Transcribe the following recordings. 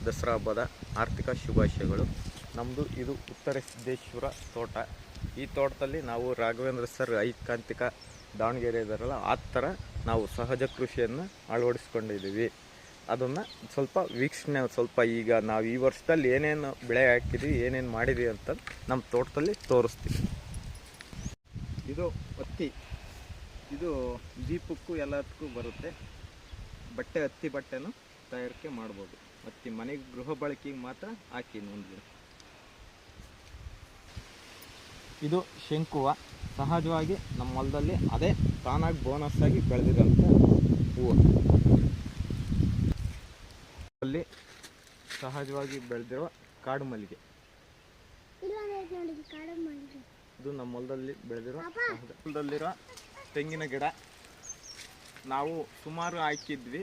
ದಸರಾ ಹಬ್ಬದ ಆರ್ಥಿಕ ಶುಭಾಶಯಗಳು. ನಮ್ಮದು ಇದು ಉತ್ತರ ಸಿದ್ದೇಶ್ವರ ತೋಟ. ಈ ತೋಟದಲ್ಲಿ ನಾವು ರಾಘವೇಂದ್ರ ಸರ್ ಐಕಾಂತಿಕ ದಾವಣಗೆರೆ ಇದ್ದಾರಲ್ಲ, ಆ ಥರ ನಾವು ಸಹಜ ಕೃಷಿಯನ್ನು ಅಳವಡಿಸ್ಕೊಂಡಿದ್ದೀವಿ. ಅದನ್ನು ಸ್ವಲ್ಪ ವೀಕ್ಷಣೆ, ಸ್ವಲ್ಪ ಈಗ ನಾವು ಈ ವರ್ಷದಲ್ಲಿ ಏನೇನು ಬೆಳೆ ಹಾಕಿದ್ದೀವಿ, ಏನೇನು ಮಾಡಿದ್ದೀವಿ ಅಂತ ನಮ್ಮ ತೋಟದಲ್ಲಿ ತೋರಿಸ್ತೀವಿ. ಇದು ಹತ್ತಿ. ಇದು ದೀಪಕ್ಕೂ ಎಲ್ಲದಕ್ಕೂ ಬರುತ್ತೆ. ಹತ್ತಿ ಬಟ್ಟೆನೂ ತಯಾರಿಕೆ ಮಾಡ್ಬೋದು. ಹತ್ತಿ ಮನೆಗೆ ಗೃಹ ಬಳಕೆಗೆ ಮಾತ್ರ ಹಾಕಿ ಒಂದು. ಇದು ಶಂಕುವ. ಸಹಜವಾಗಿ ನಮ್ಮ ಹೊಲದಲ್ಲಿ ಅದೇ ತಾನಾಗಿ ಬೋನಸ್ ಆಗಿ ಬೆಳೆದಿರೋಂಥ ಹೂವು. ಅಲ್ಲಿ ಸಹಜವಾಗಿ ಬೆಳೆದಿರುವ ಕಾಡು ಮಲ್ಲಿಗೆ. ಇದು ನಮ್ಮ ಹೊಲದಲ್ಲಿ ಬೆಳೆದಿರೋ ಹೊಲದಲ್ಲಿರೋ ತೆಂಗಿನ ಗಿಡ. ನಾವು ಸುಮಾರು ಹಾಕಿದ್ವಿ,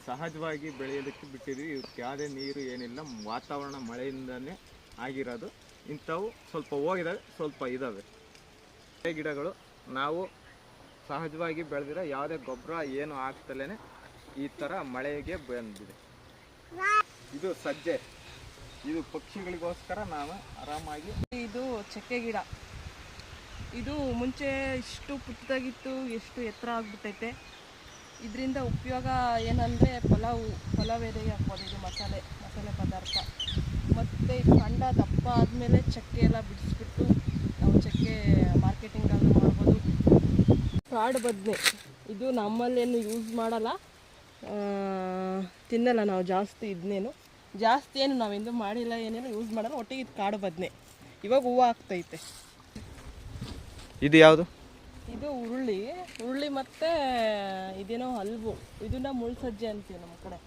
ಸಹಜವಾಗಿ ಬೆಳೆಯೋದಕ್ಕೆ ಬಿಟ್ಟಿದ್ವಿ. ಇವಕ್ಕೆ ಯಾವುದೇ ನೀರು ಏನಿಲ್ಲ, ವಾತಾವರಣ ಮಳೆಯಿಂದನೇ ಆಗಿರೋದು. ಇಂಥವು ಸ್ವಲ್ಪ ಹೋಗಿದ್ದಾವೆ, ಸ್ವಲ್ಪ ಇದ್ದಾವೆ ಗಿಡಗಳು. ನಾವು ಸಹಜವಾಗಿ ಬೆಳೆದಿರೋ ಯಾವುದೇ ಗೊಬ್ಬರ ಏನು ಹಾಕ್ತಲೇ ಈ ಥರ ಮಳೆಗೆ ಬಂದಿದೆ. ಇದು ಸಜ್ಜೆ. ಇದು ಪಕ್ಷಿಗಳಿಗೋಸ್ಕರ ನಾವು ಆರಾಮಾಗಿ. ಇದು ಚಕ್ಕೆ ಗಿಡ. ಇದು ಮುಂಚೆ ಇಷ್ಟು ಪುಟ್ಟದಾಗಿತ್ತು, ಎಷ್ಟು ಎತ್ತರ ಆಗ್ಬಿಟ್ಟೈತೆ. ಇದರಿಂದ ಉಪಯೋಗ ಏನಂದರೆ ಪಲಾವ್ ಎದೆಗೆ ಹಾಕ್ಬೋದು. ಇದು ಮಸಾಲೆ ಪದಾರ್ಥ. ಮತ್ತು ಕಾಂಡ ದಪ್ಪ ಆದಮೇಲೆ ಚಕ್ಕೆ ಎಲ್ಲ ಬಿಡಿಸ್ಬಿಟ್ಟು ನಾವು ಚಕ್ಕೆ ಮಾರ್ಕೆಟಿಂಗಲ್ಲಿ ಮಾಡ್ಬೋದು. ಕಾಡು ಬದನೆ. ಇದು ನಮ್ಮಲ್ಲೇನು ಯೂಸ್ ಮಾಡಲ್ಲ, ತಿನ್ನಲ್ಲ ನಾವು ಜಾಸ್ತಿ. ಜಾಸ್ತಿ ಏನು ನಾವೆಂದು ಮಾಡಿಲ್ಲ, ಏನೇನು ಯೂಸ್ ಮಾಡಲ್ಲ. ಒಟ್ಟಿಗೆ ಇದು ಕಾಡು ಬದನೆ. ಇವಾಗ ಹೂವು ಆಗ್ತೈತೆ. ಇದು ಯಾವುದು? ಇದು ಉರುಳಿ ಮತ್ತು ಇದೇನೋ ಹಲ್ವು. ಇದನ್ನ ಮುಳ್ಸಜ್ಜೆ ಅಂತೀವಿ ನಮ್ಮ ಕಡೆ.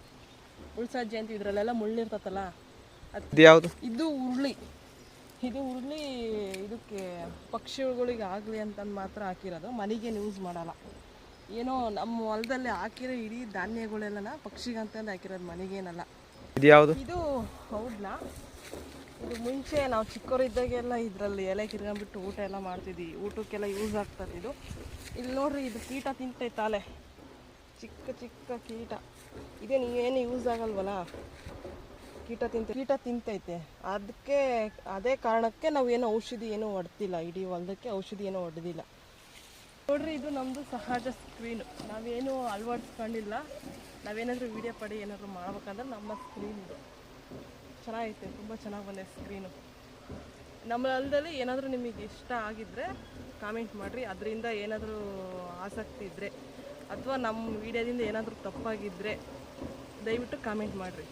ಮುಳ್ಸಜ್ಜೆ ಅಂತೀವಿ. ಇದರಲ್ಲೆಲ್ಲ ಮುಳ್ಳಿರ್ತತಲ್ಲ, ಅದು ಯಾವುದು? ಇದು ಉರುಳಿ. ಇದಕ್ಕೆ ಪಕ್ಷಿಗಳಿಗೆ ಆಗಲಿ ಅಂತಂದು ಮಾತ್ರ ಹಾಕಿರೋದು. ಮನೆಗೇನು ಯೂಸ್ ಮಾಡಲ್ಲ. ಏನೋ ನಮ್ಮ ಹೊಲದಲ್ಲಿ ಹಾಕಿರೋ ಇಡೀ ಧಾನ್ಯಗಳೆಲ್ಲ ಪಕ್ಷಿಗಂತಂದು ಹಾಕಿರೋದು, ಮನೆಗೇನಲ್ಲ. ಇದು ಯಾವುದು? ಇದು ಹೌದಾ? ಇದು ಮುಂಚೆ ನಾವು ಚಿಕ್ಕವರಿದ್ದಾಗೆಲ್ಲ ಇದರಲ್ಲಿ ಎಲೆ ಕಿರ್ಕೊಂಡ್ಬಿಟ್ಟು ಊಟ ಎಲ್ಲ ಮಾಡ್ತಿದ್ವಿ. ಊಟಕ್ಕೆಲ್ಲ ಯೂಸ್ ಆಗ್ತದೆ ಇದು. ಇಲ್ಲಿ ನೋಡ್ರಿ, ಇದು ಕೀಟ ತಿಂತೈತಾಲೆ, ಚಿಕ್ಕ ಕೀಟ. ಇದೇನು ಏನು ಯೂಸ್ ಆಗಲ್ವಲ್ಲ, ಕೀಟ ತಿಂತೈತೆ. ಅದೇ ಕಾರಣಕ್ಕೆ ನಾವು ಏನೋ ಔಷಧಿ ಏನೂ ಹೊಡೆದಿಲ್ಲ. ಇಡೀ ಹೊಲದಕ್ಕೆ ಔಷಧಿ ಏನೂ ಹೊಡೆದಿಲ್ಲ. ನೋಡ್ರಿ, ಇದು ನಮ್ಮದು ಸಹಜ ಸ್ಕ್ರೀನು. ನಾವೇನು ಅಳವಡಿಸ್ಕೊಂಡಿಲ್ಲ. ನಾವೇನಾದರೂ ವೀಡಿಯೋ ಪಡಿ ಏನಾದರೂ ಮಾಡ್ಬೇಕಂದ್ರೆ ನಮ್ಮ ಸ್ಕ್ರೀನ್ ಇದು ಚೆನ್ನಾಗೈತೆ. ತುಂಬ ಚೆನ್ನಾಗಿ ಬಂದಿದೆ ಸ್ಕ್ರೀನು. ನಮ್ಮ ಹೊಲದಲ್ಲಿ ಏನಾದರೂ ನಿಮಗೆ ಇಷ್ಟ ಆಗಿದ್ದರೆ ಕಾಮೆಂಟ್ ಮಾಡಿರಿ. ಅದರಿಂದ ಏನಾದರೂ ಆಸಕ್ತಿ ಇದ್ದರೆ ಅಥವಾ ನಮ್ಮ ವೀಡಿಯೋದಿಂದ ಏನಾದರೂ ತಪ್ಪಾಗಿದ್ದರೆ ದಯವಿಟ್ಟು ಕಾಮೆಂಟ್ ಮಾಡಿರಿ.